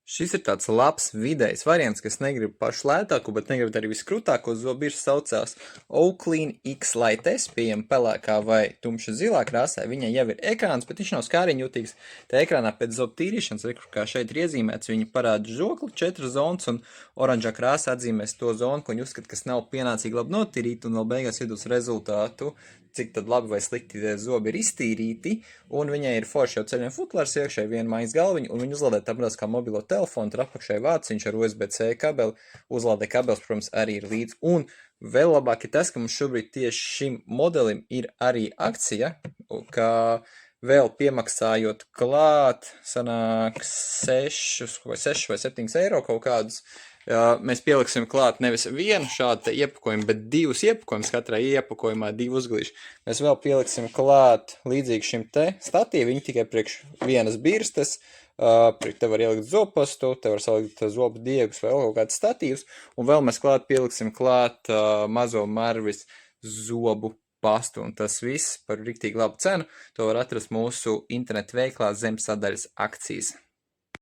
Šis ir tāds labs vidējs variants, kas negrib pašu lētāko, bet negrib arī viskrūtāko zobu. Birža saucās Oaklean X Lite S, pieejama pelēkā vai tumša zilā krāsā. Viņai jau ir ekrāns, bet viņš nav skāriņjūtīgs. Tā ekrānā pēc zobu tīrīšanas, kā šeit ir iezīmēts, viņa parāda žokli, 4 zonas, un oranžā krāsā atzīmēs to zonu, ko viņi uzskata, kas nav pienācīgi labi notīrīta, un vēl beigās iedos rezultātu, cik tad labi vai slikti tie zobi ir iztīrīti, un viņai ir forši jau ceļiem futlārs, iekšēji viena mājas galviņa, un viņu uzlādēt tāpēc kā mobilo telefonu, tur apakšēji vāciņš ar USB-C kabeli, uzlādē kabelis, protams, arī ir līdz, un vēl labāk ir tas, ka mums šobrīd tieši šim modelim ir arī akcija, ka vēl piemaksājot klāt, sanāk 6 vai 7 eiro kaut kādus, mēs pieliksim klāt nevis vienu šādu iepakojumu, bet 2 iepakojumus, katrai iepakojumā 2 uzglīši. Mēs vēl pieliksim klāt līdzīgi šim te statīvu, viņi tikai priekš vienas birstes, te var ielikt zopastu, te var salikt zobu diegus vai kaut kāds statīvs, un vēl mēs pieliksim klāt mazo Marvis zobu pastu, un tas viss par riktīgi labu cenu. To var atrast mūsu internetu veiklā zem sadaļas akcijas.